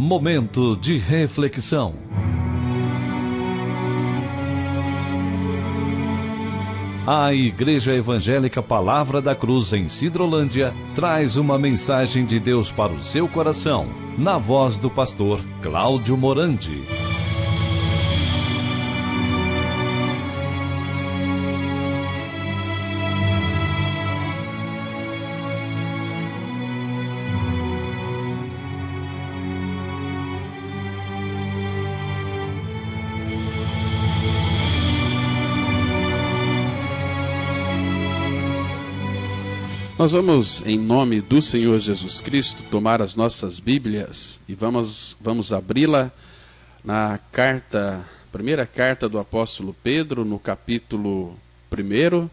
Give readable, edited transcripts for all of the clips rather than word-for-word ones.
Momento de reflexão. A Igreja Evangélica Palavra da Cruz em Sidrolândia traz uma mensagem de Deus para o seu coração, na voz do pastor Cláudio Morandi. Nós vamos, em nome do Senhor Jesus Cristo, tomar as nossas Bíblias e vamos abri-la na primeira carta do apóstolo Pedro, no capítulo 1.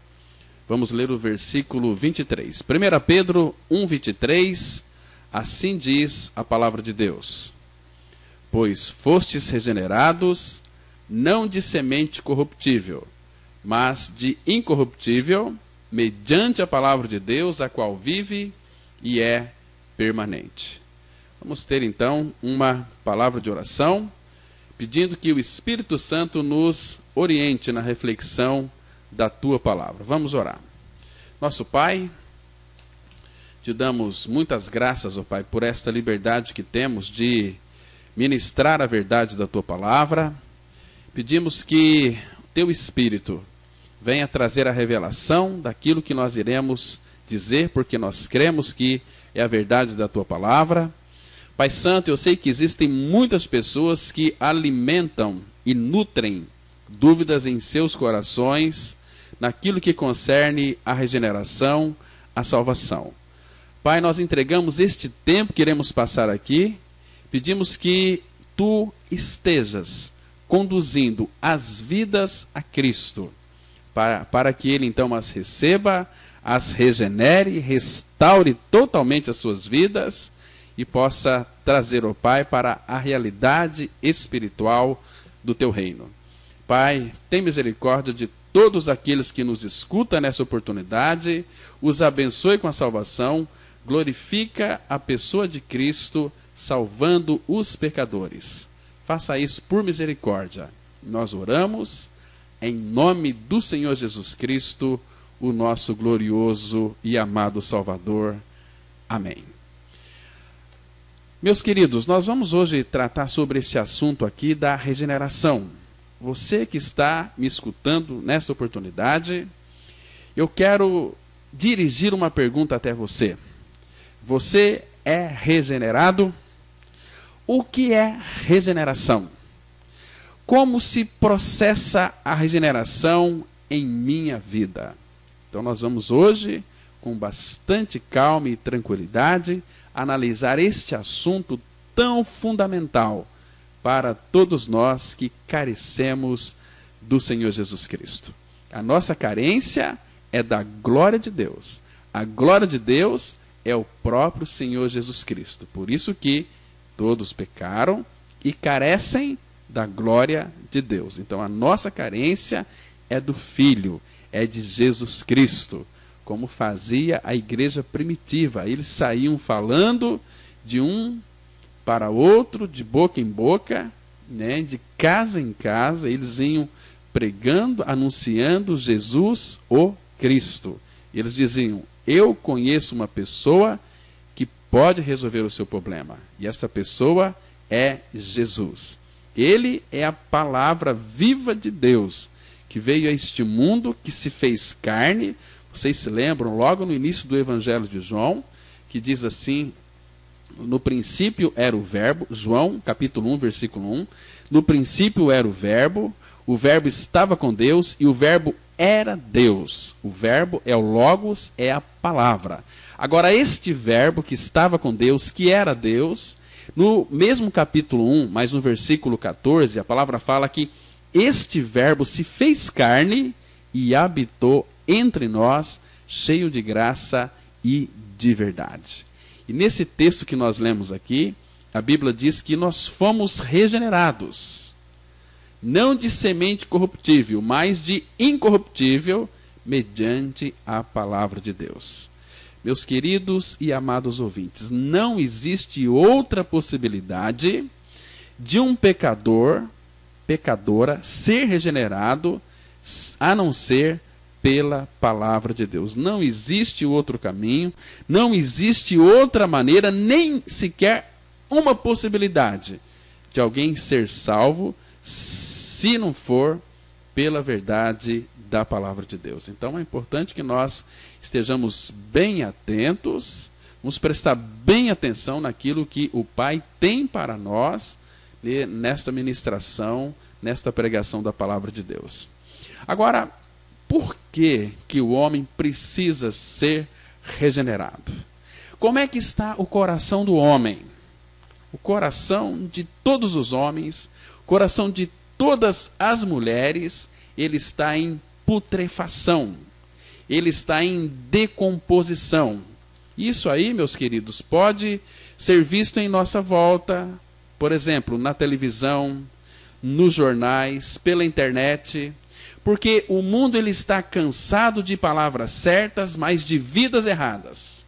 Vamos ler o versículo 23. 1 Pedro 1:23, assim diz a palavra de Deus: Pois fostes regenerados, não de semente corruptível, mas de incorruptível, mediante a palavra de Deus, a qual vive e é permanente. Vamos ter então uma palavra de oração, pedindo que o Espírito Santo nos oriente na reflexão da tua palavra. Vamos orar. Nosso Pai, te damos muitas graças, ó Pai, por esta liberdade que temos de ministrar a verdade da tua palavra. Pedimos que teu Espírito venha trazer a revelação daquilo que nós iremos dizer, porque nós cremos que é a verdade da tua palavra. Pai Santo, eu sei que existem muitas pessoas que alimentam e nutrem dúvidas em seus corações naquilo que concerne a regeneração, a salvação. Pai, nós entregamos este tempo que iremos passar aqui, pedimos que tu estejas conduzindo as vidas a Cristo, para que ele então as receba, as regenere, restaure totalmente as suas vidas e possa trazer, ó Pai, para a realidade espiritual do teu reino. Pai, tem misericórdia de todos aqueles que nos escutam nessa oportunidade, os abençoe com a salvação, glorifica a pessoa de Cristo, salvando os pecadores. Faça isso por misericórdia. Nós oramos em nome do Senhor Jesus Cristo, o nosso glorioso e amado Salvador. Amém. Meus queridos, nós vamos hoje tratar sobre este assunto aqui da regeneração. Você que está me escutando nesta oportunidade, eu quero dirigir uma pergunta até você. Você é regenerado? O que é regeneração? Como se processa a regeneração em minha vida? Então nós vamos hoje, com bastante calma e tranquilidade, analisar este assunto tão fundamental para todos nós que carecemos do Senhor Jesus Cristo. A nossa carência é da glória de Deus. A glória de Deus é o próprio Senhor Jesus Cristo. Por isso que todos pecaram e carecem da glória de Deus. Então a nossa carência é do Filho, é de Jesus Cristo, como fazia a igreja primitiva. Eles saíam falando de um para outro, de boca em boca, né, de casa em casa, eles iam pregando, anunciando Jesus, o Cristo. Eles diziam: eu conheço uma pessoa que pode resolver o seu problema, e esta pessoa é Jesus. Ele é a palavra viva de Deus, que veio a este mundo, que se fez carne. Vocês se lembram, logo no início do Evangelho de João, que diz assim: no princípio era o verbo, João, capítulo 1, versículo 1, no princípio era o verbo estava com Deus, e o verbo era Deus. O verbo é o Logos, é a palavra. Agora, este verbo que estava com Deus, que era Deus, no mesmo capítulo 1, mas no versículo 14, a palavra fala que este verbo se fez carne e habitou entre nós, cheio de graça e de verdade. E nesse texto que nós lemos aqui, a Bíblia diz que nós fomos regenerados, não de semente corruptível, mas de incorruptível, mediante a palavra de Deus. Meus queridos e amados ouvintes, não existe outra possibilidade de um pecadora, ser regenerado, a não ser pela palavra de Deus. Não existe outro caminho, não existe outra maneira, nem sequer uma possibilidade de alguém ser salvo, se não for pela verdade da palavra de Deus. Então é importante que nós estejamos bem atentos, vamos prestar bem atenção naquilo que o Pai tem para nós nesta ministração, nesta pregação da palavra de Deus. Agora, por que o homem precisa ser regenerado? Como é que está o coração do homem? O coração de todos os homens, o coração de todas as mulheres, ele está em putrefação, ele está em decomposição. Isso aí, meus queridos, pode ser visto em nossa volta, por exemplo, na televisão, nos jornais, pela internet, porque o mundo ele está cansado de palavras certas, mas de vidas erradas.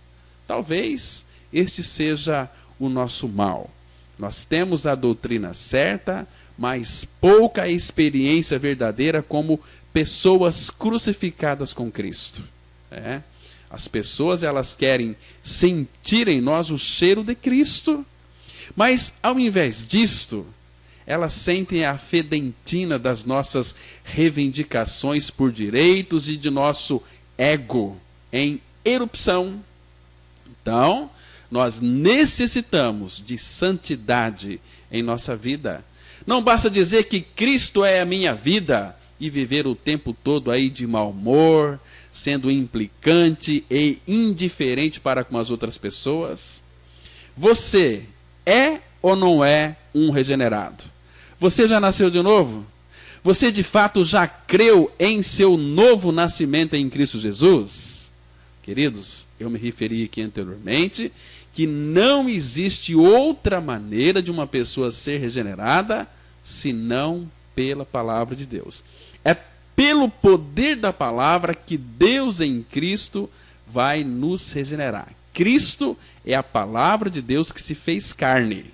Talvez este seja o nosso mal. Nós temos a doutrina certa, mas pouca experiência verdadeira como pessoas crucificadas com Cristo. As pessoas elas querem sentir em nós o cheiro de Cristo, mas ao invés disto, elas sentem a fedentina das nossas reivindicações por direitos e de nosso ego em erupção. Então, nós necessitamos de santidade em nossa vida. Não basta dizer que Cristo é a minha vida e viver o tempo todo aí de mau humor, sendo implicante e indiferente para com as outras pessoas. Você é ou não é um regenerado? Você já nasceu de novo? Você de fato já creu em seu novo nascimento em Cristo Jesus? Queridos, eu me referi aqui anteriormente que não existe outra maneira de uma pessoa ser regenerada senão pela palavra de Deus. É pelo poder da palavra que Deus em Cristo vai nos regenerar. Cristo é a palavra de Deus que se fez carne.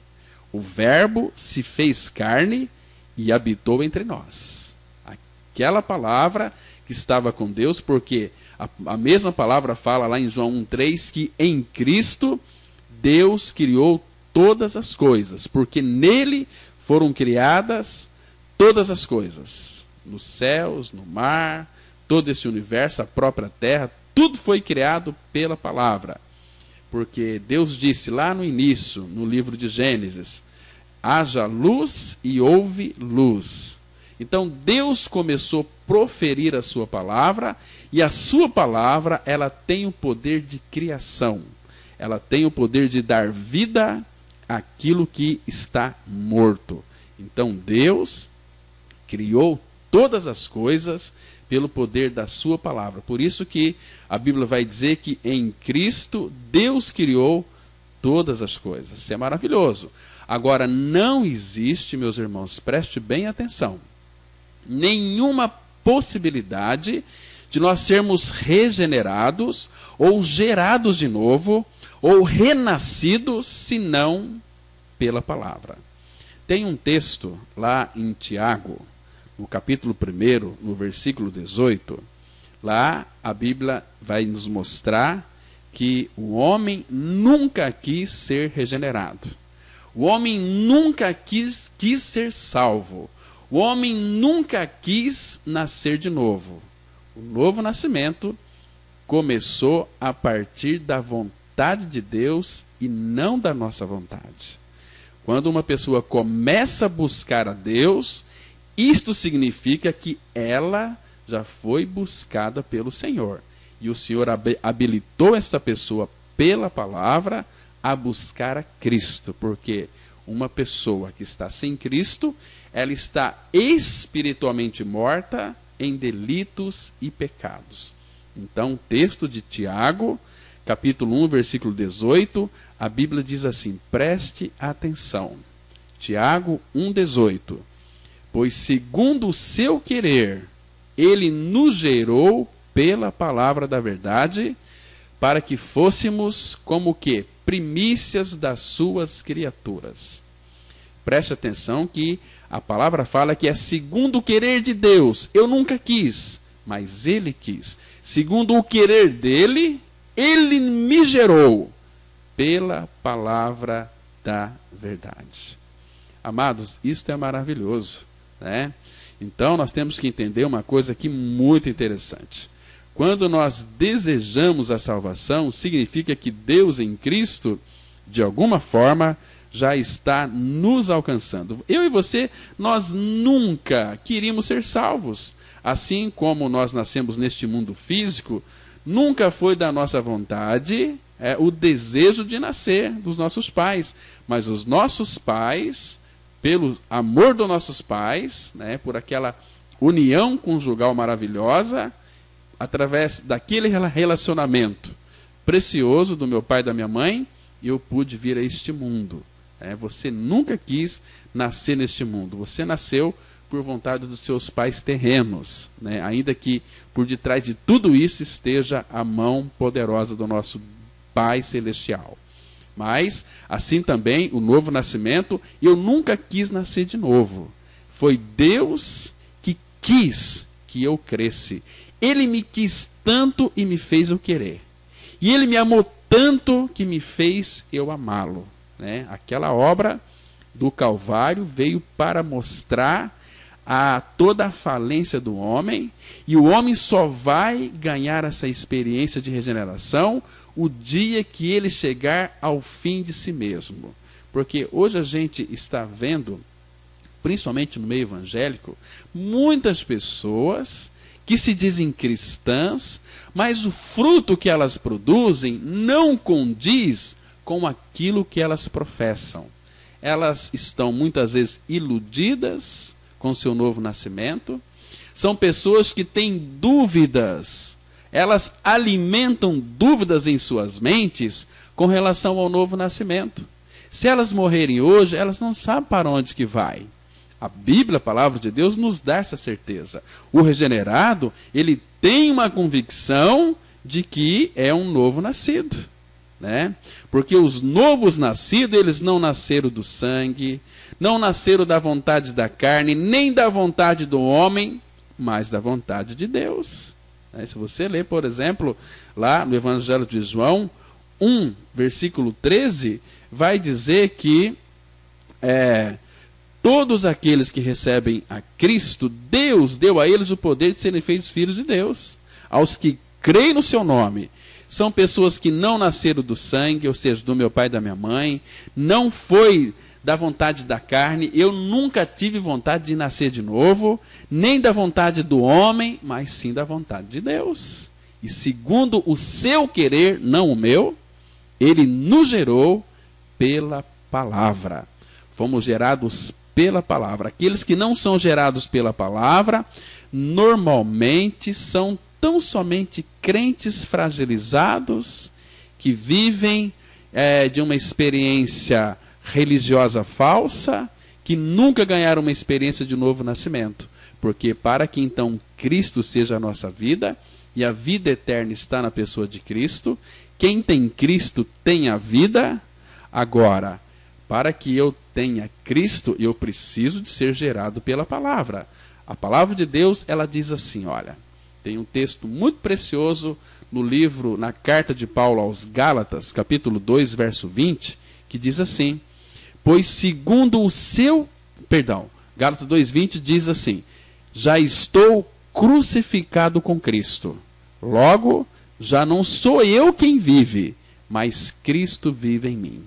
O Verbo se fez carne e habitou entre nós. Aquela palavra que estava com Deus, porque a mesma palavra fala lá em João 1,3 que em Cristo Deus criou todas as coisas, porque nele foram criadas todas as coisas. Nos céus, no mar, todo esse universo, a própria terra, tudo foi criado pela palavra. Porque Deus disse lá no início, no livro de Gênesis, haja luz e houve luz. Então Deus começou a proferir a sua palavra, e a sua palavra, ela tem o poder de criação. Ela tem o poder de dar vida àquilo que está morto. Então Deus criou todas as coisas pelo poder da sua palavra. Por isso que a Bíblia vai dizer que em Cristo Deus criou todas as coisas. Isso é maravilhoso. Agora, não existe, meus irmãos, preste bem atenção, nenhuma possibilidade de nós sermos regenerados ou gerados de novo ou renascidos, senão pela palavra. Tem um texto lá em Tiago, no capítulo 1, no versículo 18, lá a Bíblia vai nos mostrar que o homem nunca quis ser regenerado. O homem nunca quis ser salvo. O homem nunca quis nascer de novo. O novo nascimento começou a partir da vontade de Deus e não da nossa vontade. Quando uma pessoa começa a buscar a Deus, isto significa que ela já foi buscada pelo Senhor. E o Senhor habilitou esta pessoa pela palavra a buscar a Cristo. Porque uma pessoa que está sem Cristo, ela está espiritualmente morta em delitos e pecados. Então, o texto de Tiago, capítulo 1, versículo 18, a Bíblia diz assim, preste atenção. Tiago 1,18. Pois segundo o seu querer, ele nos gerou pela palavra da verdade, para que fôssemos como o quê? Primícias das suas criaturas. Preste atenção que a palavra fala que é segundo o querer de Deus. Eu nunca quis, mas Ele quis. Segundo o querer dEle, Ele me gerou pela palavra da verdade. Amados, isto é maravilhoso, né? Então nós temos que entender uma coisa aqui muito interessante. Quando nós desejamos a salvação, significa que Deus em Cristo, de alguma forma, já está nos alcançando. Eu e você, nós nunca queríamos ser salvos. Assim como nós nascemos neste mundo físico, nunca foi da nossa vontade o desejo de nascer dos nossos pais. Mas os nossos pais, pelo amor dos nossos pais, né, por aquela união conjugal maravilhosa, através daquele relacionamento precioso do meu pai e da minha mãe, eu pude vir a este mundo. Você nunca quis nascer neste mundo. Você nasceu por vontade dos seus pais terrenos, né? Ainda que por detrás de tudo isso esteja a mão poderosa do nosso Pai Celestial. Mas, assim também, o novo nascimento, eu nunca quis nascer de novo. Foi Deus que quis que eu cresce. Ele me quis tanto e me fez eu querer. E Ele me amou tanto que me fez eu amá-lo, né? Aquela obra do Calvário veio para mostrar toda a falência do homem, e o homem só vai ganhar essa experiência de regeneração o dia que ele chegar ao fim de si mesmo. Porque hoje a gente está vendo, principalmente no meio evangélico, muitas pessoas que se dizem cristãs, mas o fruto que elas produzem não condiz com aquilo que elas professam. Elas estão muitas vezes iludidas com seu novo nascimento. São pessoas que têm dúvidas. Elas alimentam dúvidas em suas mentes com relação ao novo nascimento. Se elas morrerem hoje, elas não sabem para onde que vai. A Bíblia, a palavra de Deus, nos dá essa certeza. O regenerado, ele tem uma convicção de que é um novo nascido, né? Porque os novos nascidos, eles não nasceram do sangue, não nasceram da vontade da carne, nem da vontade do homem, mas da vontade de Deus. Se você ler, por exemplo, lá no Evangelho de João 1, versículo 13, vai dizer que todos aqueles que recebem a Cristo, Deus deu a eles o poder de serem feitos filhos de Deus. Aos que creem no seu nome. São pessoas que não nasceram do sangue, ou seja, do meu pai e da minha mãe, não foi da vontade da carne. Eu nunca tive vontade de nascer de novo, nem da vontade do homem, mas sim da vontade de Deus. E segundo o seu querer, não o meu, Ele nos gerou pela palavra. Fomos gerados pela palavra. Aqueles que não são gerados pela palavra, normalmente são tão somente crentes fragilizados, que vivem de uma experiência religiosa falsa, que nunca ganharam uma experiência de novo nascimento. Porque para que então Cristo seja a nossa vida, e a vida eterna está na pessoa de Cristo, quem tem Cristo tem a vida. Agora, para que eu tenha Cristo, eu preciso de ser gerado pela palavra. A palavra de Deus, ela diz assim, olha, tem um texto muito precioso no livro, na carta de Paulo aos Gálatas, capítulo 2, verso 20, que diz assim, pois segundo o seu, Gálatas 2:20 diz assim, já estou crucificado com Cristo, logo já não sou eu quem vive, mas Cristo vive em mim.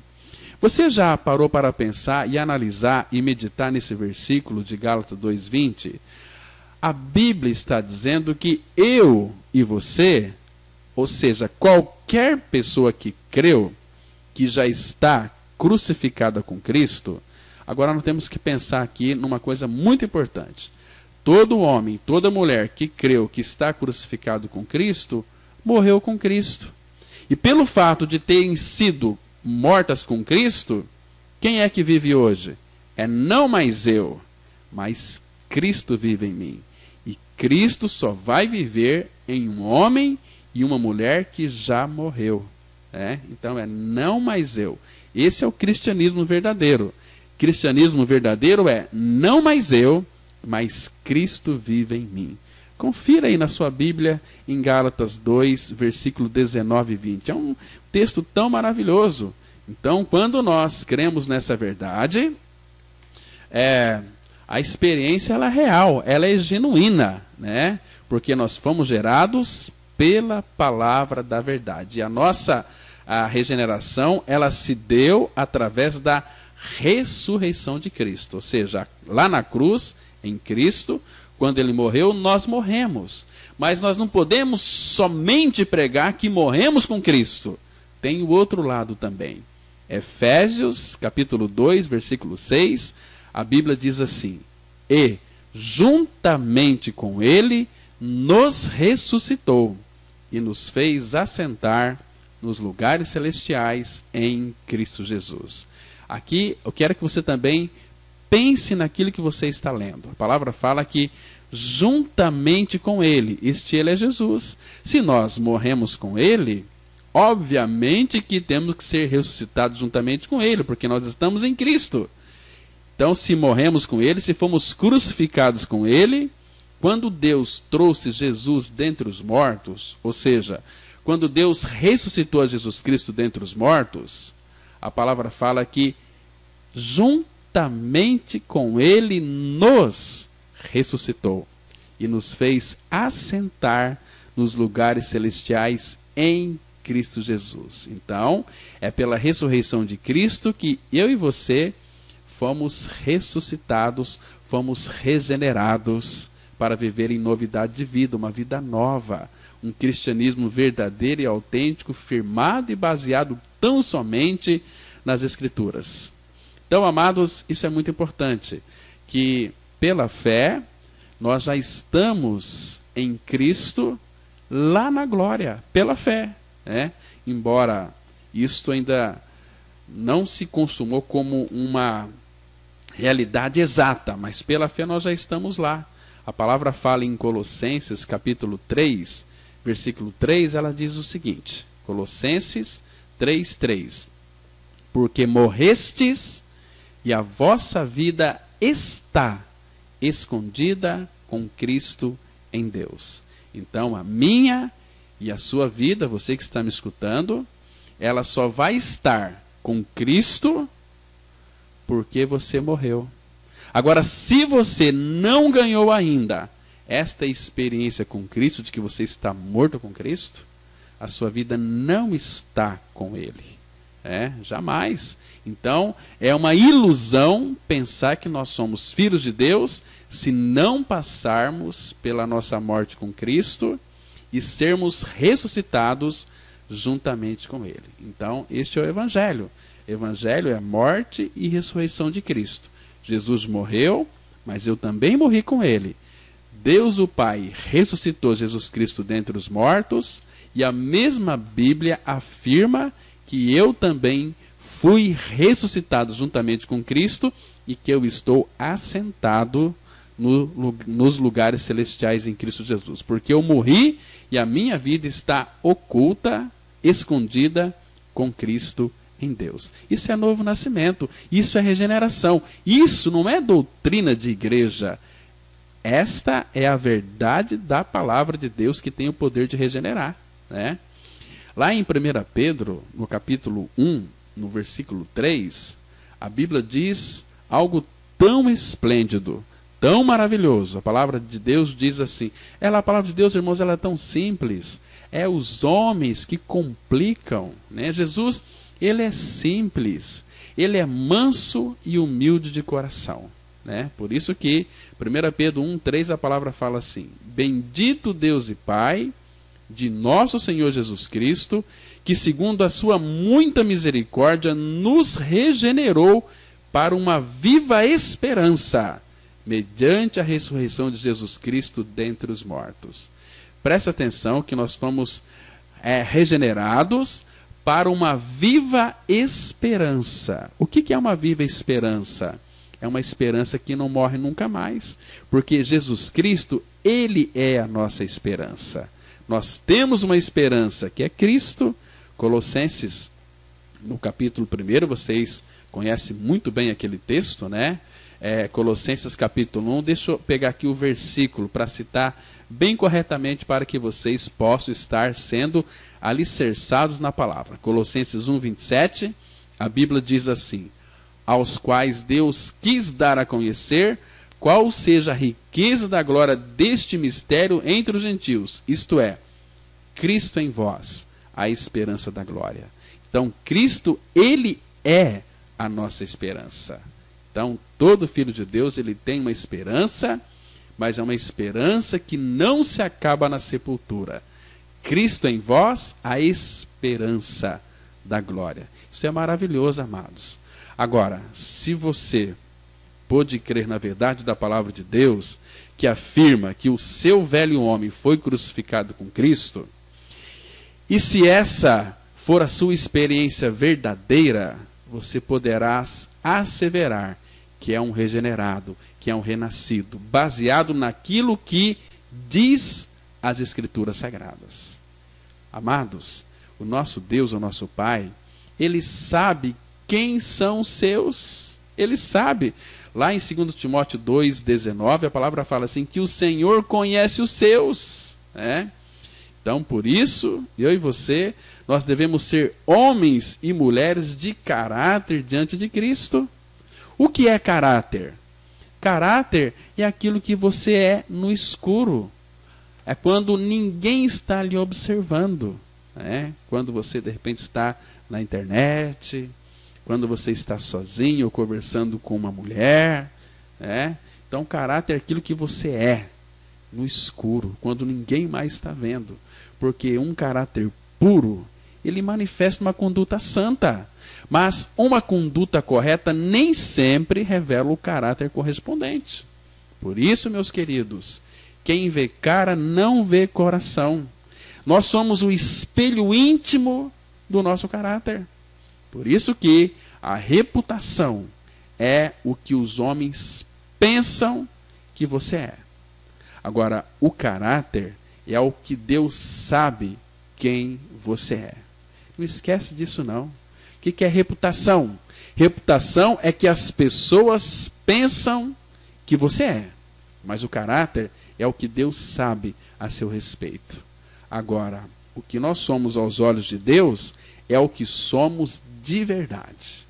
Você já parou para pensar e analisar e meditar nesse versículo de Gálatas 2:20? A Bíblia está dizendo que eu e você, ou seja, qualquer pessoa que creu, que já está crucificada com Cristo. Agora nós temos que pensar aqui numa coisa muito importante. Todo homem, toda mulher que creu que está crucificado com Cristo, morreu com Cristo. E pelo fato de terem sido mortas com Cristo, quem é que vive hoje? É não mais eu, mas Cristo vive em mim. E Cristo só vai viver em um homem e uma mulher que já morreu. Então não mais eu. Esse é o cristianismo verdadeiro. Cristianismo verdadeiro é não mais eu, mas Cristo vive em mim. Confira aí na sua Bíblia, em Gálatas 2, versículo 19 e 20. É um texto tão maravilhoso. Então, quando nós cremos nessa verdade, a experiência ela é real, ela é genuína, né? Porque nós fomos gerados pela palavra da verdade. E a regeneração, ela se deu através da ressurreição de Cristo. Ou seja, lá na cruz, em Cristo, quando ele morreu, nós morremos. Mas nós não podemos somente pregar que morremos com Cristo. Tem o outro lado também. Efésios, capítulo 2, versículo 6, a Bíblia diz assim: e juntamente com ele nos ressuscitou e nos fez assentar nos lugares celestiais em Cristo Jesus. Aqui eu quero que você também pense naquilo que você está lendo. A palavra fala que juntamente com ele, ele é Jesus. Se nós morremos com ele, obviamente que temos que ser ressuscitados juntamente com ele, porque nós estamos em Cristo. Então, se morremos com ele, se fomos crucificados com ele, quando Deus trouxe Jesus dentre os mortos, ou seja, quando Deus ressuscitou a Jesus Cristo dentre os mortos, a palavra fala que juntamente com ele nos ressuscitou e nos fez assentar nos lugares celestiais em Cristo Jesus. Então, é pela ressurreição de Cristo que eu e você fomos ressuscitados, fomos regenerados para viver em novidade de vida, uma vida nova, um cristianismo verdadeiro e autêntico, firmado e baseado tão somente nas Escrituras. Então, amados, isso é muito importante, que pela fé nós já estamos em Cristo lá na glória, pela fé, né? Embora isto ainda não se consumou como uma realidade exata, mas pela fé nós já estamos lá. A palavra fala em Colossenses capítulo 3, versículo 3, ela diz o seguinte, Colossenses 3:3, porque morrestes e a vossa vida está escondida com Cristo em Deus. Então a minha e a sua vida, você que está me escutando, ela só vai estar com Cristo porque você morreu. Agora, se você não ganhou ainda esta experiência com Cristo, de que você está morto com Cristo, a sua vida não está com Ele. Jamais. Então, é uma ilusão pensar que nós somos filhos de Deus se não passarmos pela nossa morte com Cristo e sermos ressuscitados juntamente com Ele. Então, este é o Evangelho. Evangelho é morte e ressurreição de Cristo. Jesus morreu, mas eu também morri com Ele. Deus o Pai ressuscitou Jesus Cristo dentre os mortos, e a mesma Bíblia afirma que eu também fui ressuscitado juntamente com Cristo e que eu estou assentado nos lugares celestiais em Cristo Jesus. Porque eu morri e a minha vida está oculta, escondida com Cristo em Deus. Isso é novo nascimento, isso é regeneração. Isso não é doutrina de igreja. Esta é a verdade da palavra de Deus que tem o poder de regenerar, né? Lá em 1 Pedro, no capítulo 1, no versículo 3, a Bíblia diz algo tão esplêndido, tão maravilhoso. A palavra de Deus diz assim, a palavra de Deus, irmãos, ela é tão simples. É os homens que complicam, né? Jesus, ele é simples, ele é manso e humilde de coração, né? Por isso que 1 Pedro 1:3 a palavra fala assim, bendito Deus e Pai de nosso Senhor Jesus Cristo, que segundo a sua muita misericórdia nos regenerou para uma viva esperança, mediante a ressurreição de Jesus Cristo dentre os mortos. Presta atenção que nós fomos regenerados para uma viva esperança. O que é uma viva esperança? É uma esperança que não morre nunca mais, porque Jesus Cristo, Ele é a nossa esperança. Nós temos uma esperança que é Cristo. Colossenses, no capítulo 1, vocês conhecem muito bem aquele texto, né? Colossenses capítulo 1, deixa eu pegar aqui o versículo para citar bem corretamente para que vocês possam estar sendo alicerçados na palavra. Colossenses 1, 27, a Bíblia diz assim: aos quais Deus quis dar a conhecer qual seja a riqueza da glória deste mistério entre os gentios, isto é, Cristo em vós, a esperança da glória. Então, Cristo, Ele é a nossa esperança. Então, todo filho de Deus, ele tem uma esperança, mas é uma esperança que não se acaba na sepultura. Cristo em vós, a esperança da glória. Isso é maravilhoso, amados. Agora, se você pôde crer na verdade da palavra de Deus, que afirma que o seu velho homem foi crucificado com Cristo, e se essa for a sua experiência verdadeira, você poderá asseverar que é um regenerado, que é um renascido, baseado naquilo que diz as Escrituras Sagradas. Amados, o nosso Deus, o nosso Pai, Ele sabe quem são os seus. Ele sabe. Lá em 2 Timóteo 2,19, a palavra fala assim, que o Senhor conhece os seus. Então, por isso, eu e você, nós devemos ser homens e mulheres de caráter diante de Cristo. O que é caráter? Caráter é aquilo que você é no escuro. É quando ninguém está lhe observando. Quando você, de repente, está na internet, quando você está sozinho ou conversando com uma mulher. Então, caráter é aquilo que você é no escuro, quando ninguém mais está vendo. Porque um caráter puro, ele manifesta uma conduta santa. Mas uma conduta correta nem sempre revela o caráter correspondente. Por isso, meus queridos, quem vê cara não vê coração. Nós somos o espelho íntimo do nosso caráter. Por isso que a reputação é o que os homens pensam que você é. Agora, o caráter é o que Deus sabe quem você é. Não esquece disso, não. O que é reputação? Reputação é que as pessoas pensam que você é. Mas o caráter é o que Deus sabe a seu respeito. Agora, o que nós somos aos olhos de Deus é o que somos de verdade.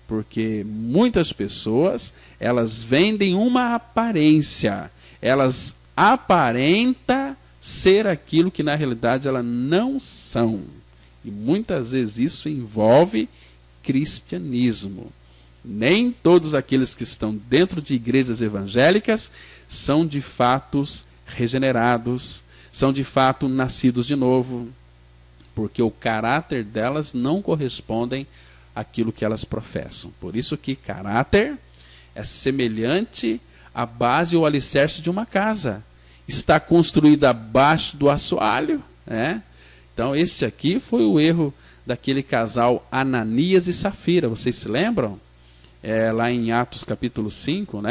Porque muitas pessoas, elas vendem uma aparência. Elas aparentam ser aquilo que na realidade elas não são. E muitas vezes isso envolve cristianismo. Nem todos aqueles que estão dentro de igrejas evangélicas são de fato regenerados, são de fato nascidos de novo, porque o caráter delas não correspondem àquilo que elas professam. Por isso que caráter é semelhante à base ou alicerce de uma casa. Está construída abaixo do assoalho. Então, esse aqui foi o erro daquele casal Ananias e Safira. Vocês se lembram? Lá em Atos capítulo 5,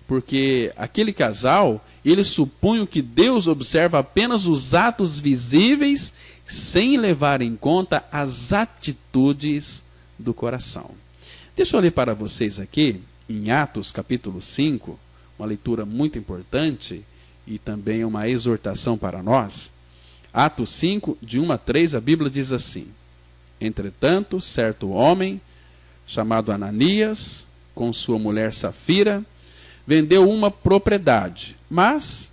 Porque aquele casal, eles supunham que Deus observa apenas os atos visíveis, sem levar em conta as atitudes do coração. Deixa eu ler para vocês aqui, em Atos capítulo 5, uma leitura muito importante e também uma exortação para nós. Atos 5, de 1 a 3, a Bíblia diz assim: entretanto, certo homem, chamado Ananias, com sua mulher Safira, vendeu uma propriedade, mas,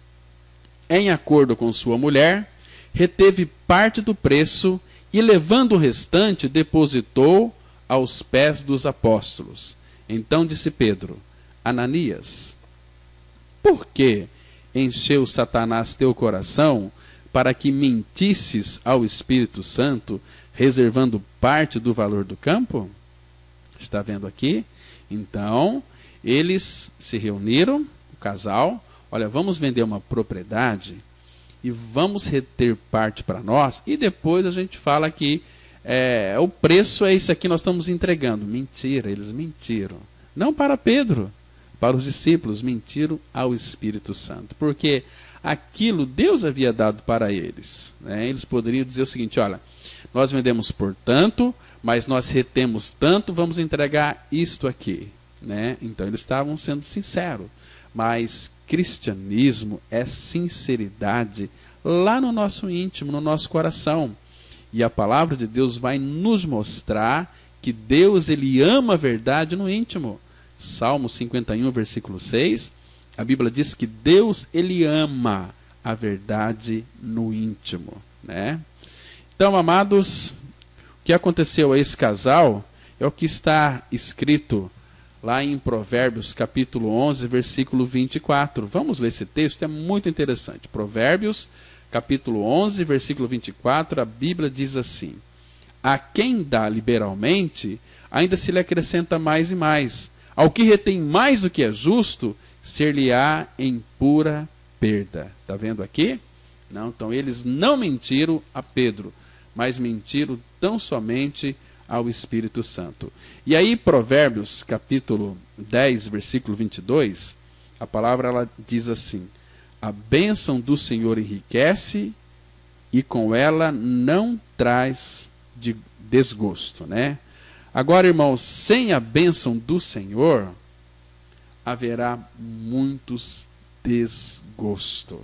em acordo com sua mulher, reteve parte do preço e, levando o restante, depositou aos pés dos apóstolos. Então disse Pedro: Ananias, por que encheu Satanás teu coração para que mentisses ao Espírito Santo, reservando parte do valor do campo? Está vendo aqui? Então, eles se reuniram, o casal, olha, vamos vender uma propriedade e vamos reter parte para nós, e depois a gente fala que o preço é isso aqui, nós estamos entregando. Mentira, eles mentiram. Não para Pedro, para os discípulos, mentiram ao Espírito Santo. Porque aquilo Deus havia dado para eles. Né? Eles poderiam dizer o seguinte: olha, nós vendemos por tanto, mas nós retemos tanto, vamos entregar isto aqui. Né? Então eles estavam sendo sinceros. Mas cristianismo é sinceridade lá no nosso íntimo, no nosso coração. E a palavra de Deus vai nos mostrar que Deus, ele ama a verdade no íntimo. Salmo 51, versículo 6, a Bíblia diz que Deus, ele ama a verdade no íntimo. Né? Então, amados, o que aconteceu a esse casal é o que está escrito lá em Provérbios, capítulo 11, versículo 24. Vamos ler esse texto, é muito interessante. Provérbios, capítulo 11, versículo 24, a Bíblia diz assim: a quem dá liberalmente, ainda se lhe acrescenta mais e mais. Ao que retém mais do que é justo, ser-lhe-á em pura perda. Está vendo aqui? Não, então eles não mentiram a Pedro, mas mentiram tão somente ao Espírito Santo. E aí, Provérbios, capítulo 10, versículo 22, a palavra ela diz assim: a bênção do Senhor enriquece e com ela não traz de desgosto, né? Agora, irmãos, sem a bênção do Senhor, haverá muitos desgosto.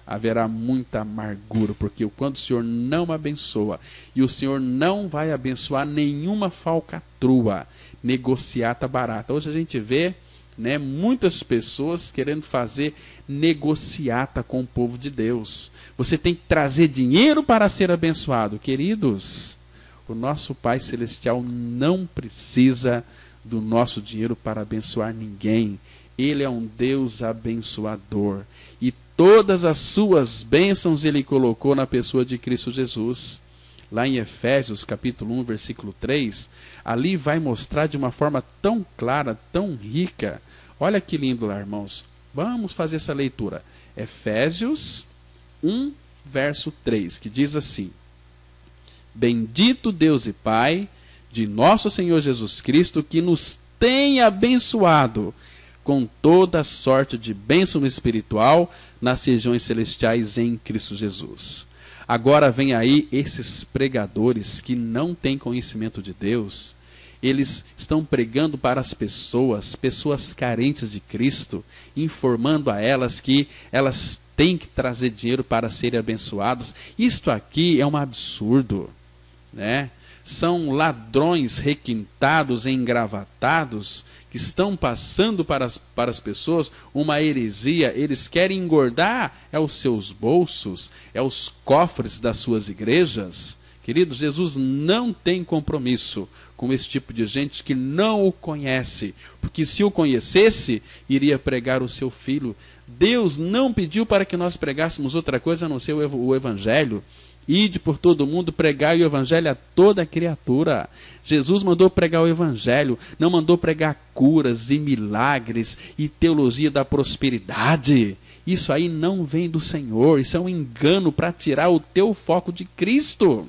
Haverá muita amargura, porque quando o Senhor não abençoa, e o Senhor não vai abençoar nenhuma falcatrua, negociata barata. Hoje a gente vê, né, muitas pessoas querendo fazer negociata com o povo de Deus. Você tem que trazer dinheiro para ser abençoado. Queridos, o nosso Pai Celestial não precisa do nosso dinheiro para abençoar ninguém. Ele é um Deus abençoador. E todas as suas bênçãos ele colocou na pessoa de Cristo Jesus. Lá em Efésios, capítulo 1, versículo 3, ali vai mostrar de uma forma tão clara, tão rica. Olha que lindo lá, irmãos. Vamos fazer essa leitura. Efésios 1, verso 3, que diz assim: bendito Deus e Pai de nosso Senhor Jesus Cristo, que nos tem abençoado com toda sorte de bênção espiritual nas regiões celestiais em Cristo Jesus. Agora vem aí esses pregadores que não têm conhecimento de Deus. Eles estão pregando para as pessoas carentes de Cristo, informando a elas que elas têm que trazer dinheiro para serem abençoadas. Isto aqui é um absurdo, né? São ladrões requintados e engravatados que estão passando para as pessoas uma heresia. Eles querem engordar os seus bolsos, os cofres das suas igrejas. Queridos, Jesus não tem compromisso com esse tipo de gente que não o conhece, porque se o conhecesse, iria pregar o seu filho. Deus não pediu para que nós pregássemos outra coisa a não ser o Evangelho. Ide por todo mundo, pregai o Evangelho a toda criatura. Jesus mandou pregar o Evangelho, não mandou pregar curas e milagres e teologia da prosperidade. Isso aí não vem do Senhor, isso é um engano para tirar o teu foco de Cristo.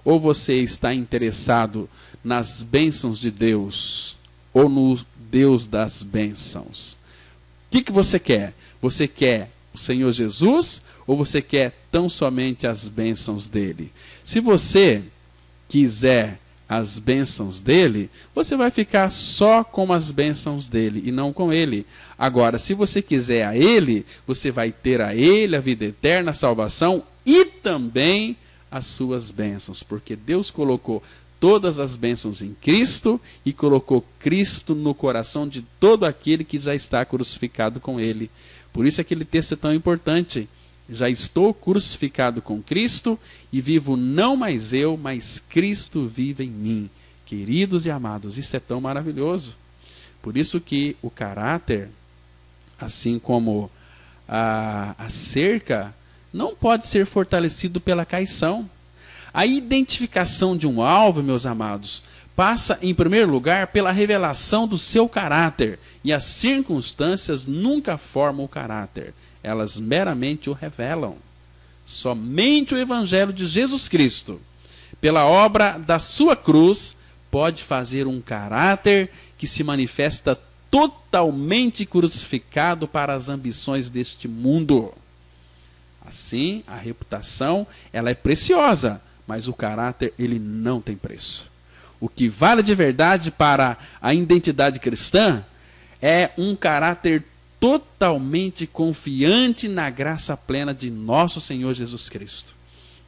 Ou você está interessado nas bênçãos de Deus, ou no Deus das bênçãos? O que você quer? Você quer o Senhor Jesus, ou você quer tão somente as bênçãos dele? Se você quiser as bênçãos dele, você vai ficar só com as bênçãos dele e não com ele. Agora, se você quiser a ele, você vai ter a ele a vida eterna, a salvação e também as suas bênçãos, porque Deus colocou todas as bênçãos em Cristo e colocou Cristo no coração de todo aquele que já está crucificado com ele. Por isso aquele texto é tão importante. Já estou crucificado com Cristo e vivo não mais eu, mas Cristo vive em mim. Queridos e amados, isso é tão maravilhoso. Por isso que o caráter, assim como a cerca, não pode ser fortalecido pela caição. A identificação de um alvo, meus amados, passa em primeiro lugar pela revelação do seu caráter. E as circunstâncias nunca formam o caráter. Elas meramente o revelam. Somente o Evangelho de Jesus Cristo, pela obra da sua cruz, pode fazer um caráter que se manifesta totalmente crucificado para as ambições deste mundo. Assim, a reputação, ela é preciosa, mas o caráter, ele não tem preço. O que vale de verdade para a identidade cristã é um caráter totalmente confiante na graça plena de nosso Senhor Jesus Cristo.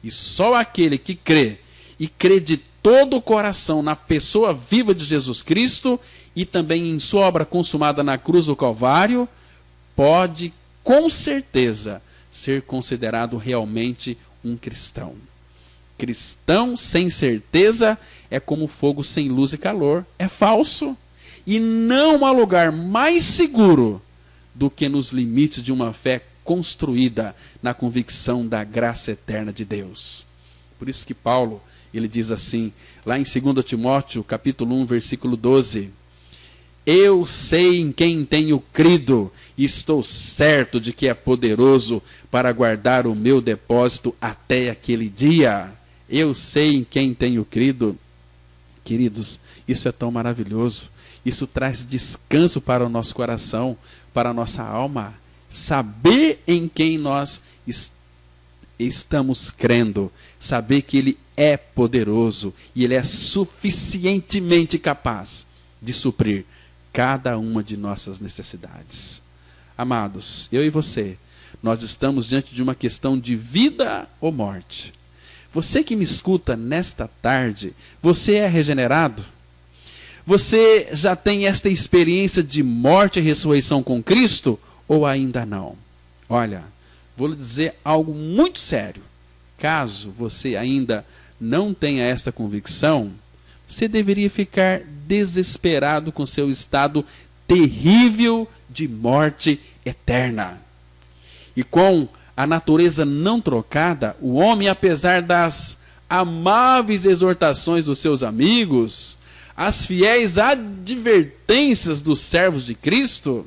E só aquele que crê, e crê de todo o coração na pessoa viva de Jesus Cristo, e também em sua obra consumada na cruz do Calvário, pode, com certeza, ser considerado realmente um cristão. Cristão sem certeza é como fogo sem luz e calor, é falso. E não há lugar mais seguro do que nos limites de uma fé construída na convicção da graça eterna de Deus. Por isso que Paulo, ele diz assim, lá em 2 Timóteo, capítulo 1, versículo 12, eu sei em quem tenho crido, e estou certo de que é poderoso para guardar o meu depósito até aquele dia. Eu sei em quem tenho crido. Queridos, isso é tão maravilhoso. Isso traz descanso para o nosso coração, para a nossa alma. Saber em quem nós estamos crendo. Saber que Ele é poderoso e Ele é suficientemente capaz de suprir cada uma de nossas necessidades. Amados, eu e você, nós estamos diante de uma questão de vida ou morte. Você que me escuta nesta tarde, você é regenerado? Você já tem esta experiência de morte e ressurreição com Cristo ou ainda não? Olha, vou lhe dizer algo muito sério. Caso você ainda não tenha esta convicção, você deveria ficar desesperado com seu estado terrível de morte eterna. E com a natureza não trocada, o homem, apesar das amáveis exortações dos seus amigos, as fiéis advertências dos servos de Cristo,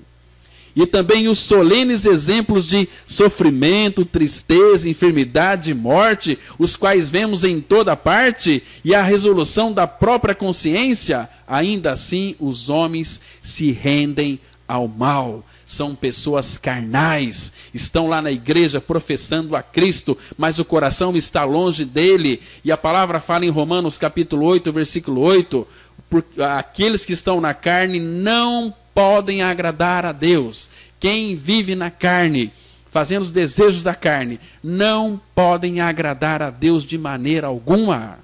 e também os solenes exemplos de sofrimento, tristeza, enfermidade e morte, os quais vemos em toda parte, e a resolução da própria consciência, ainda assim os homens se rendem ao mal. São pessoas carnais, estão lá na igreja professando a Cristo, mas o coração está longe dele. E a palavra fala em Romanos capítulo 8, versículo 8, aqueles que estão na carne não podem agradar a Deus. Quem vive na carne, fazendo os desejos da carne, não podem agradar a Deus de maneira alguma.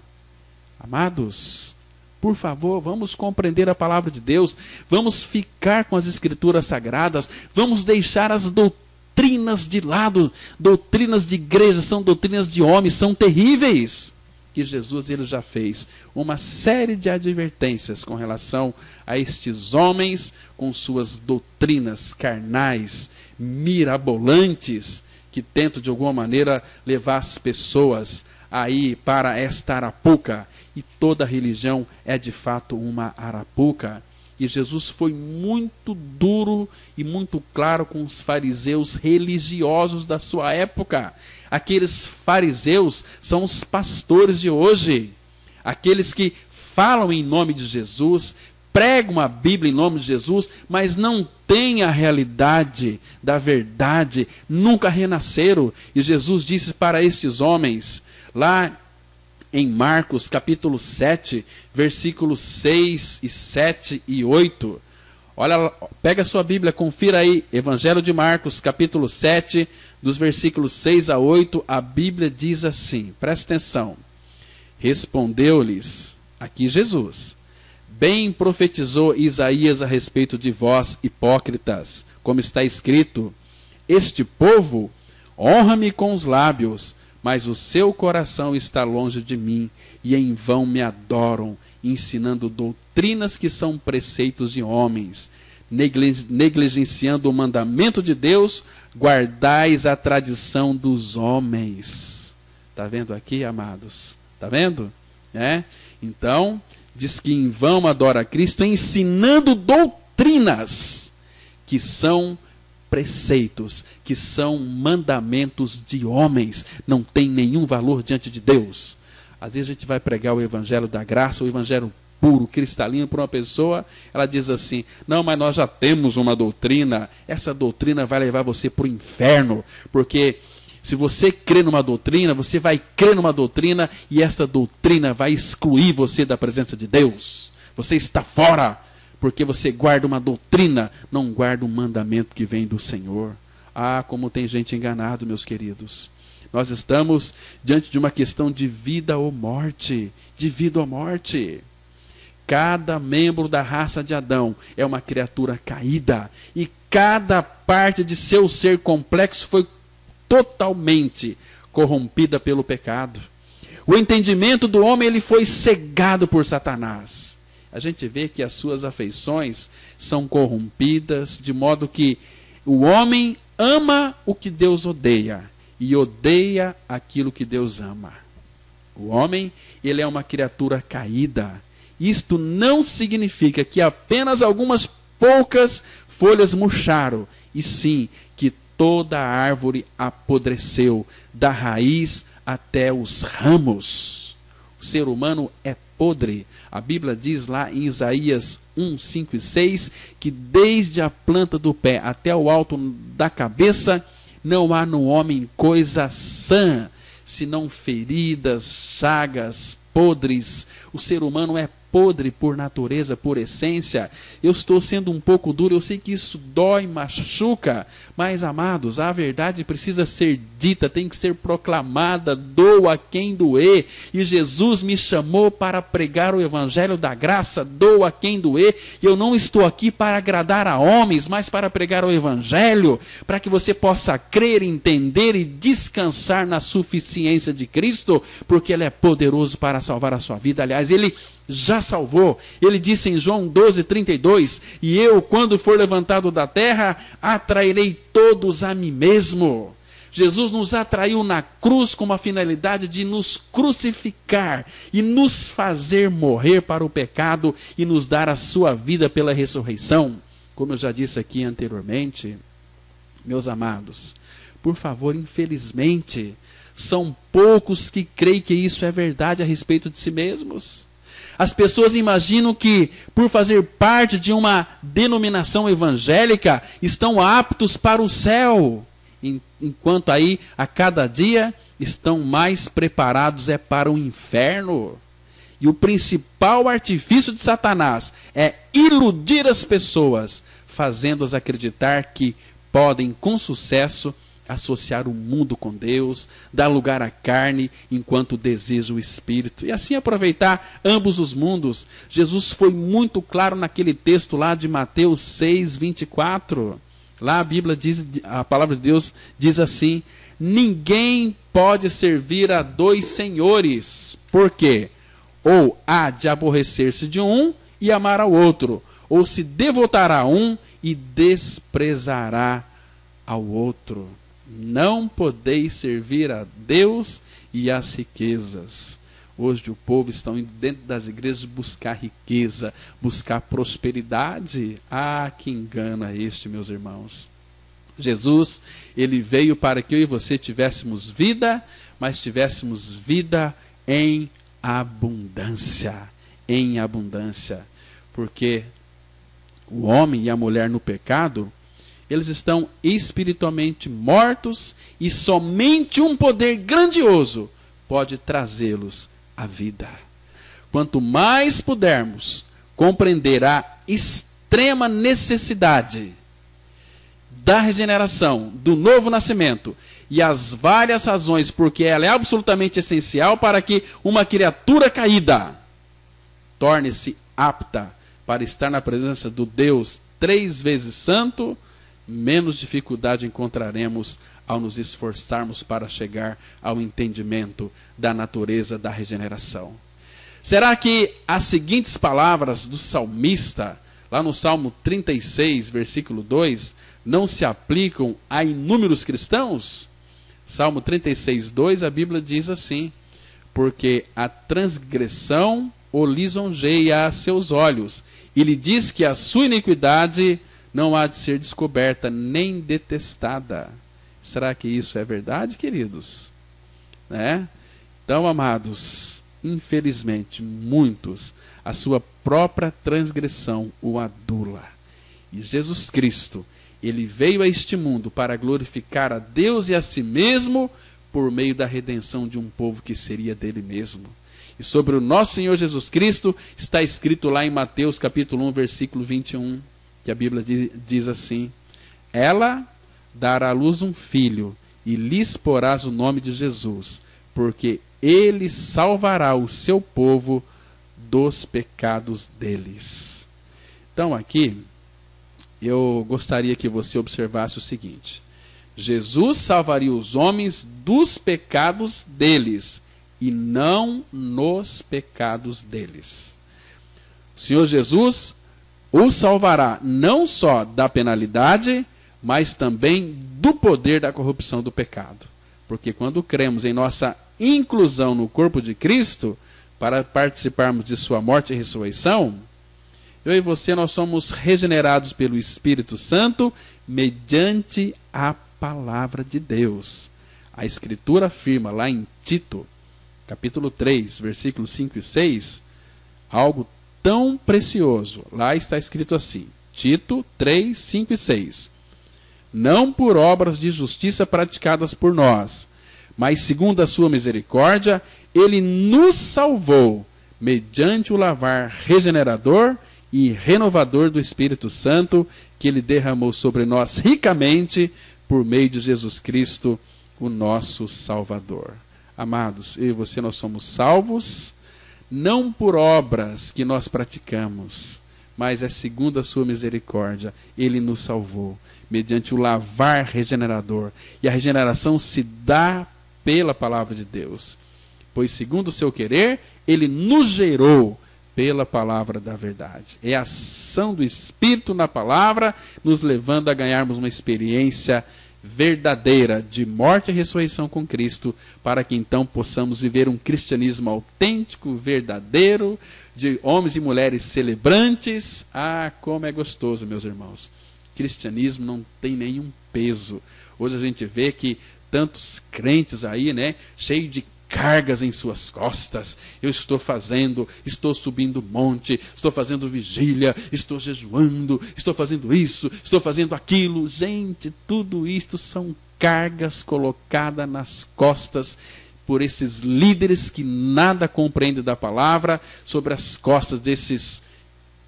Amados, por favor, vamos compreender a palavra de Deus, vamos ficar com as escrituras sagradas, vamos deixar as doutrinas de lado. Doutrinas de igreja são doutrinas de homens, são terríveis. Que Jesus, ele já fez uma série de advertências com relação a estes homens, com suas doutrinas carnais, mirabolantes, que tentam de alguma maneira levar as pessoas aí para esta arapuca. E toda religião é de fato uma arapuca. E Jesus foi muito duro e muito claro com os fariseus religiosos da sua época. Aqueles fariseus são os pastores de hoje. Aqueles que falam em nome de Jesus, pregam a Bíblia em nome de Jesus, mas não têm a realidade da verdade, nunca renasceram. E Jesus disse para estes homens, lá em Marcos capítulo 7, versículos 6 e 7 e 8. Olha, pega a sua Bíblia, confira aí, Evangelho de Marcos, capítulo 7, dos versículos 6 a 8, a Bíblia diz assim, presta atenção. Respondeu-lhes, aqui Jesus, bem profetizou Isaías a respeito de vós, hipócritas, como está escrito, este povo honra-me com os lábios, mas o seu coração está longe de mim, e em vão me adoram, ensinando doutrinas que são preceitos de homens. Negligenciando o mandamento de Deus, guardais a tradição dos homens. Está vendo aqui, amados? Está vendo? Então, diz que em vão adora a Cristo, ensinando doutrinas que são preceitos, que são mandamentos de homens, não tem nenhum valor diante de Deus. Às vezes a gente vai pregar o evangelho da graça, o evangelho puro, cristalino para uma pessoa, ela diz assim, não, mas nós já temos uma doutrina, essa doutrina vai levar você para o inferno, porque Se você crê numa doutrina, você vai crer numa doutrina e esta doutrina vai excluir você da presença de Deus. Você está fora, porque você guarda uma doutrina, não guarda um mandamento que vem do Senhor. Ah, como tem gente enganado, meus queridos. Nós estamos diante de uma questão de vida ou morte. De vida ou morte. Cada membro da raça de Adão é uma criatura caída. E cada parte de seu ser complexo foi totalmente corrompida pelo pecado. O entendimento do homem ele foi cegado por Satanás. A gente vê que as suas afeições são corrompidas, de modo que o homem ama o que Deus odeia e odeia aquilo que Deus ama. O homem, ele é uma criatura caída. Isto não significa que apenas algumas poucas folhas murcharam, e sim que toda a árvore apodreceu, da raiz até os ramos. O ser humano é podre. A Bíblia diz lá em Isaías 1, 5 e 6, que desde a planta do pé até o alto da cabeça, não há no homem coisa sã, senão feridas, chagas, podres. O ser humano é podre por natureza, por essência. Eu estou sendo um pouco duro, eu sei que isso dói, machuca, mas, amados, a verdade precisa ser dita, tem que ser proclamada, doa quem doer, e Jesus me chamou para pregar o evangelho da graça, doa quem doer, e eu não estou aqui para agradar a homens, mas para pregar o evangelho, para que você possa crer, entender e descansar na suficiência de Cristo, porque Ele é poderoso para salvar a sua vida. Aliás, Ele já salvou. Ele disse em João 12:32, e eu, quando for levantado da terra, atrairei todos a mim mesmo. Jesus nos atraiu na cruz com a finalidade de nos crucificar e nos fazer morrer para o pecado e nos dar a sua vida pela ressurreição. Como eu já disse aqui anteriormente, meus amados, por favor, infelizmente, são poucos que creem que isso é verdade a respeito de si mesmos. As pessoas imaginam que, por fazer parte de uma denominação evangélica, estão aptos para o céu, enquanto aí, a cada dia, estão mais preparados para o inferno. E o principal artifício de Satanás é iludir as pessoas, fazendo-as acreditar que podem, com sucesso, associar o mundo com Deus, dar lugar à carne enquanto deseja o Espírito, e assim aproveitar ambos os mundos. Jesus foi muito claro naquele texto lá de Mateus 6:24. Lá a Bíblia diz, a palavra de Deus diz assim: ninguém pode servir a dois senhores, porque ou há de aborrecer-se de um e amar ao outro, ou se devotará a um e desprezará ao outro. Não podeis servir a Deus e às riquezas. Hoje o povo está indo dentro das igrejas buscar riqueza, buscar prosperidade. Ah, que engano é este, meus irmãos. Jesus, ele veio para que eu e você tivéssemos vida, mas tivéssemos vida em abundância. Em abundância. Porque o homem e a mulher no pecado, eles estão espiritualmente mortos e somente um poder grandioso pode trazê-los à vida. Quanto mais pudermos compreender a extrema necessidade da regeneração, do novo nascimento e as várias razões porque ela é absolutamente essencial para que uma criatura caída torne-se apta para estar na presença do Deus 3 vezes santo, menos dificuldade encontraremos ao nos esforçarmos para chegar ao entendimento da natureza da regeneração. Será que as seguintes palavras do salmista, lá no Salmo 36, versículo 2, não se aplicam a inúmeros cristãos? Salmo 36, 2, a Bíblia diz assim: porque a transgressão o lisonjeia a seus olhos, e lhe diz que a sua iniquidade não há de ser descoberta, nem detestada. Será que isso é verdade, queridos? Né? Então, amados, infelizmente, muitos, a sua própria transgressão o adula. E Jesus Cristo, Ele veio a este mundo para glorificar a Deus e a si mesmo por meio da redenção de um povo que seria dele mesmo. E sobre o nosso Senhor Jesus Cristo está escrito lá em Mateus capítulo 1, versículo 21, que a Bíblia diz assim: ela dará à luz um filho, e lhes porás o nome de Jesus, porque ele salvará o seu povo dos pecados deles. Então aqui, eu gostaria que você observasse o seguinte: Jesus salvaria os homens dos pecados deles, e não nos pecados deles. O Senhor Jesus o salvará não só da penalidade, mas também do poder da corrupção do pecado. Porque quando cremos em nossa inclusão no corpo de Cristo, para participarmos de sua morte e ressurreição, eu e você, nós somos regenerados pelo Espírito Santo mediante a palavra de Deus. A Escritura afirma lá em Tito, capítulo 3, versículos 5 e 6, algo tão precioso. Lá está escrito assim, Tito 3, 5 e 6. Não por obras de justiça praticadas por nós, mas segundo a sua misericórdia, ele nos salvou, mediante o lavar regenerador e renovador do Espírito Santo, que ele derramou sobre nós ricamente, por meio de Jesus Cristo, o nosso Salvador. Amados, eu e você, nós somos salvos, não por obras que nós praticamos, mas é segundo a sua misericórdia. Ele nos salvou, mediante o lavar regenerador. E a regeneração se dá pela palavra de Deus. Pois segundo o seu querer, ele nos gerou pela palavra da verdade. É a ação do Espírito na palavra, nos levando a ganharmos uma experiência verdadeira de morte e ressurreição com Cristo, para que então possamos viver um cristianismo autêntico, verdadeiro, de homens e mulheres celebrantes. Ah, como é gostoso, meus irmãos. Cristianismo não tem nenhum peso. Hoje a gente vê que tantos crentes aí, né, cheio de cargas em suas costas. Eu estou subindo monte, estou fazendo vigília, estou jejuando, estou fazendo isso, estou fazendo aquilo. Gente, tudo isto são cargas colocadas nas costas por esses líderes que nada compreendem da palavra, sobre as costas desses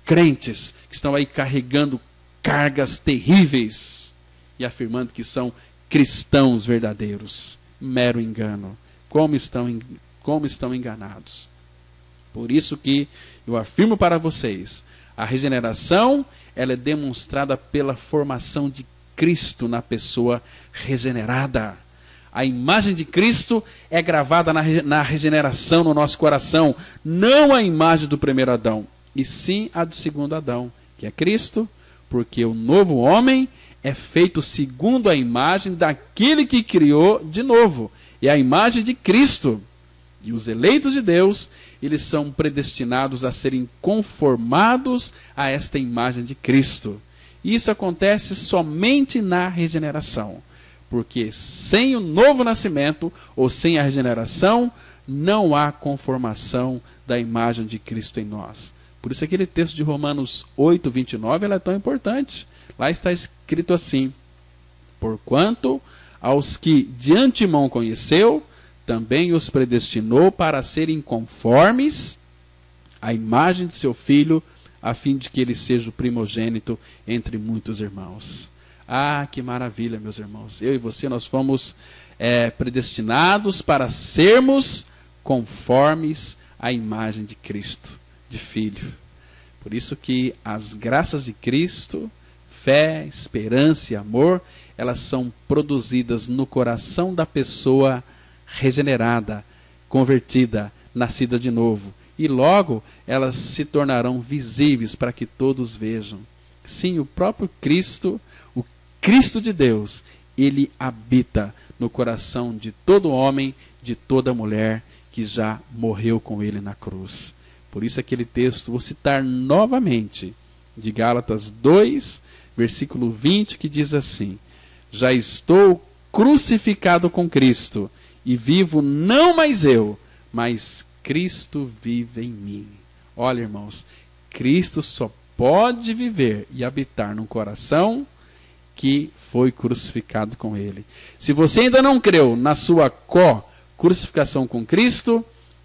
crentes que estão aí carregando cargas terríveis e afirmando que são cristãos verdadeiros. Mero engano. Como estão enganados. Por isso que eu afirmo para vocês, a regeneração, ela é demonstrada pela formação de Cristo na pessoa regenerada. A imagem de Cristo é gravada na regeneração no nosso coração, não a imagem do primeiro Adão, e sim a do segundo Adão, que é Cristo, porque o novo homem é feito segundo a imagem daquele que criou de novo. É a imagem de Cristo. E os eleitos de Deus, eles são predestinados a serem conformados a esta imagem de Cristo. E isso acontece somente na regeneração. Porque sem o novo nascimento, ou sem a regeneração, não há conformação da imagem de Cristo em nós. Por isso aquele texto de Romanos 8, 29, ela é tão importante. Lá está escrito assim: porquanto aos que de antemão conheceu, também os predestinou para serem conformes à imagem de seu Filho, a fim de que ele seja o primogênito entre muitos irmãos. Ah, que maravilha, meus irmãos. Eu e você, nós fomos predestinados para sermos conformes à imagem de Cristo, de Filho. Por isso que as graças de Cristo, fé, esperança e amor, elas são produzidas no coração da pessoa regenerada, convertida, nascida de novo. E logo elas se tornarão visíveis para que todos vejam. Sim, o próprio Cristo, o Cristo de Deus, ele habita no coração de todo homem, de toda mulher que já morreu com ele na cruz. Por isso aquele texto, vou citar novamente, de Gálatas 2, versículo 20, que diz assim: já estou crucificado com Cristo, e vivo não mais eu, mas Cristo vive em mim. Olha, irmãos, Cristo só pode viver e habitar num coração que foi crucificado com ele. Se você ainda não creu na sua crucificação com Cristo,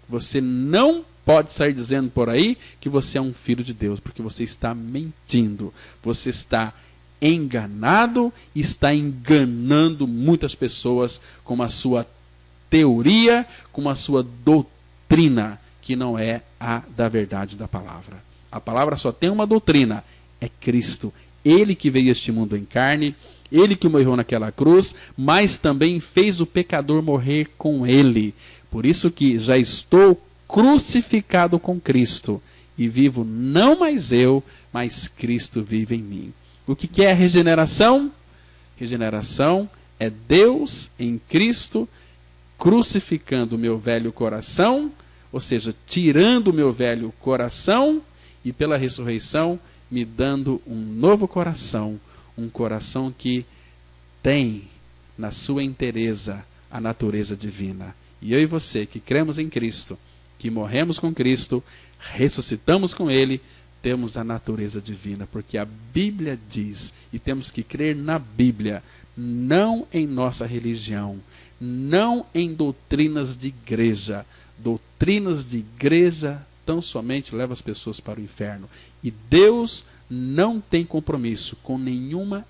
você não pode sair dizendo por aí que você é um filho de Deus, porque você está mentindo, você está enganado, está enganando muitas pessoas com a sua teoria, com a sua doutrina, que não é a da verdade da palavra. A palavra só tem uma doutrina, é Cristo. Ele que veio a este mundo em carne, ele que morreu naquela cruz, mas também fez o pecador morrer com ele. Por isso que já estou crucificado com Cristo, e vivo não mais eu, mas Cristo vive em mim. O que é regeneração? Regeneração é Deus em Cristo crucificando o meu velho coração, ou seja, tirando o meu velho coração, e pela ressurreição me dando um novo coração, um coração que tem na sua inteireza a natureza divina. E eu e você que cremos em Cristo, que morremos com Cristo, ressuscitamos com Ele, temos a natureza divina, porque a Bíblia diz, e temos que crer na Bíblia, não em nossa religião, não em doutrinas de igreja. Doutrinas de igreja tão somente levam as pessoas para o inferno. E Deus não tem compromisso com nenhuma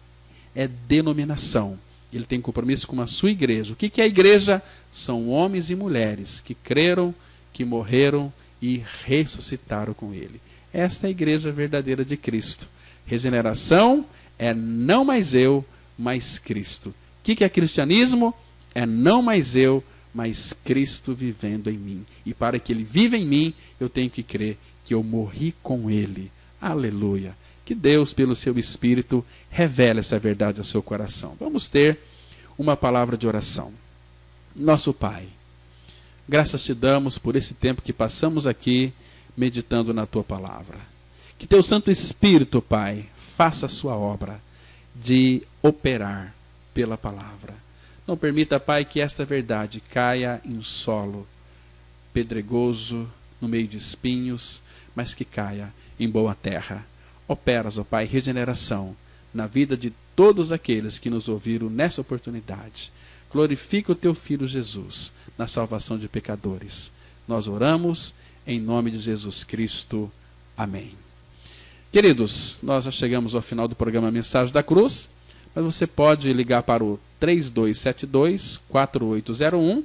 denominação. Ele tem compromisso com a sua igreja. O que é a igreja? São homens e mulheres que creram, que morreram e ressuscitaram com Ele. Esta é a igreja verdadeira de Cristo. Regeneração é não mais eu, mas Cristo. O que é cristianismo? É não mais eu, mas Cristo vivendo em mim. E para que Ele viva em mim, eu tenho que crer que eu morri com Ele. Aleluia. Que Deus, pelo seu Espírito, revele essa verdade ao seu coração. Vamos ter uma palavra de oração. Nosso Pai, graças te damos por esse tempo que passamos aqui meditando na tua palavra. Que teu Santo Espírito, Pai, faça a sua obra de operar pela palavra. Não permita, Pai, que esta verdade caia em solo pedregoso, no meio de espinhos, mas que caia em boa terra. Operas, ó Pai, regeneração na vida de todos aqueles que nos ouviram nessa oportunidade. Glorifica o teu Filho Jesus na salvação de pecadores. Nós oramos em nome de Jesus Cristo. Amém. Queridos, nós já chegamos ao final do programa Mensagem da Cruz, mas você pode ligar para o 3272-4801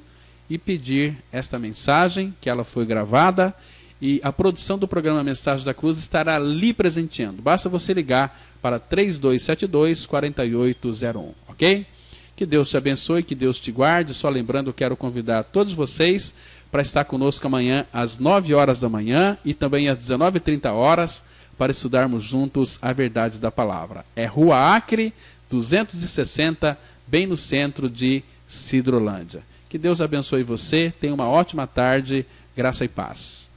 e pedir esta mensagem, que ela foi gravada, e a produção do programa Mensagem da Cruz estará ali presenteando. Basta você ligar para 3272-4801, ok? Que Deus te abençoe, que Deus te guarde. Só lembrando, quero convidar todos vocês para estar conosco amanhã às 9 horas da manhã e também às 19h30 para estudarmos juntos a verdade da palavra. É Rua Acre, 260, bem no centro de Sidrolândia. Que Deus abençoe você, tenha uma ótima tarde, graça e paz.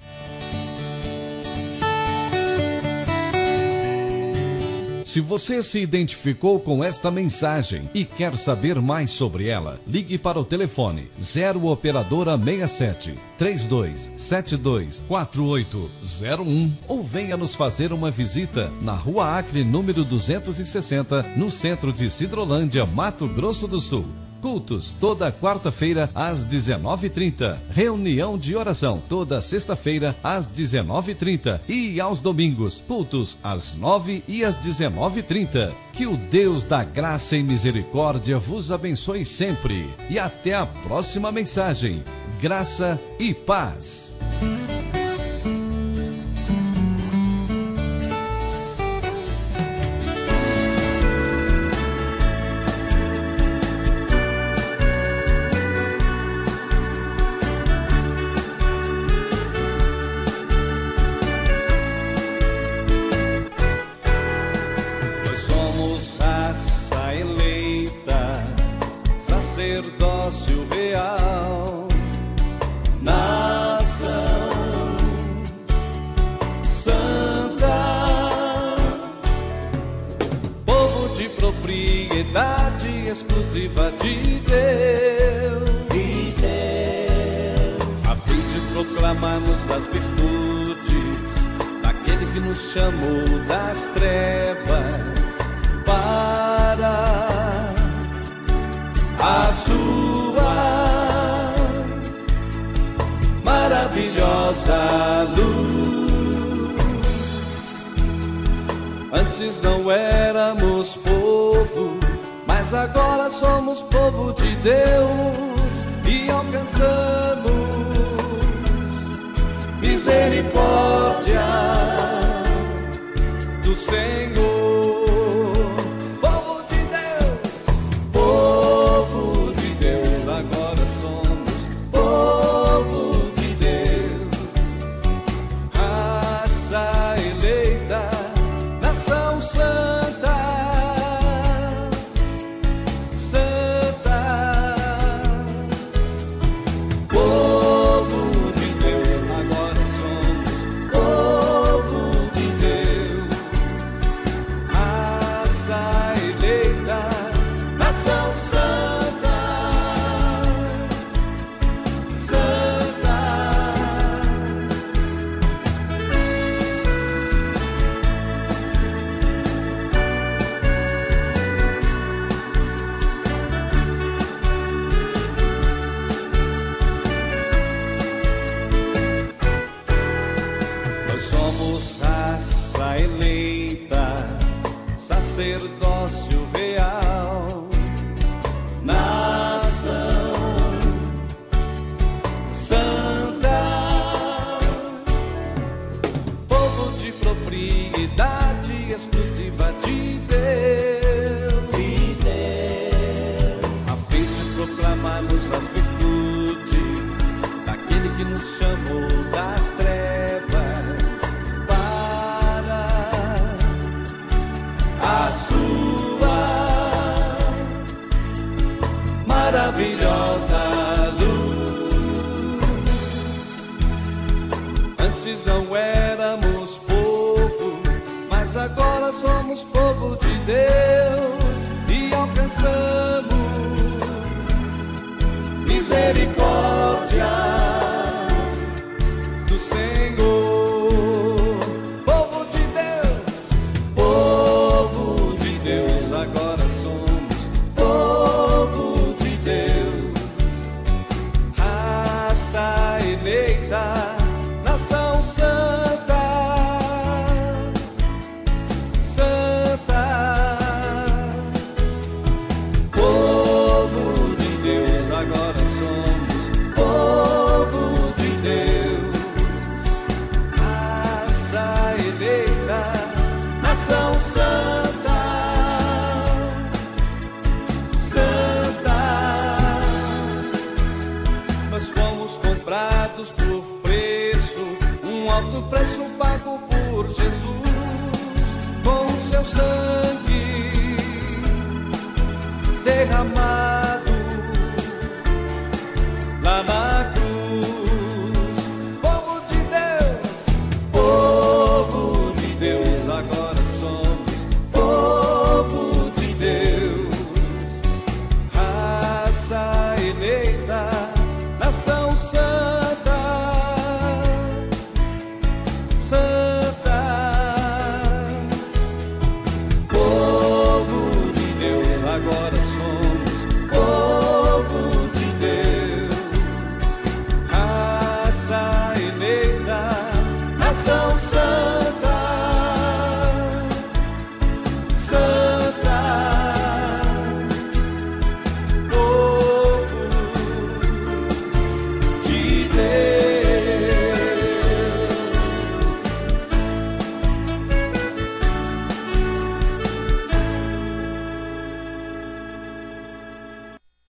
Se você se identificou com esta mensagem e quer saber mais sobre ela, ligue para o telefone 0 operadora 67 3272 4801 ou venha nos fazer uma visita na Rua Acre, número 260, no centro de Sidrolândia, Mato Grosso do Sul. Cultos toda quarta-feira às 19h30. Reunião de oração toda sexta-feira às 19h30. E aos domingos, cultos às 9h e às 19h30. Que o Deus da graça e misericórdia vos abençoe sempre. E até a próxima mensagem. Graça e paz. Sacerdócio real, nação santa, povo de propriedade exclusiva de Deus, a fim de proclamarmos as virtudes daquele que nos chamou das trevas para a sua maravilhosa luz. Antes não éramos povo, mas agora somos povo de Deus e alcançamos misericórdia do Senhor. Povo de Deus, agora somos povo de Deus, raça eleita, nação santa, santa. Povo de Deus, agora somos povo de Deus, raça eleita, nação santa, santa. Nós somos raça eleita, sacerdócio real, nação santa, povo de propriedade exclusiva de Deus. A fim de proclamarmos as virtudes daquele que nos chamou das trevas para a sua maravilhosa luz. Antes não éramos povo, mas agora somos povo de Deus e alcançamos misericórdia do Senhor. Povo de Deus, agora somos povo de Deus, raça eleita, nação santa, santa. Povo de Deus, agora somos povo de Deus, raça eleita, nação santa, santa. Nós fomos comprados por preço, um alto preço pago por Jesus, com o seu sangue derramado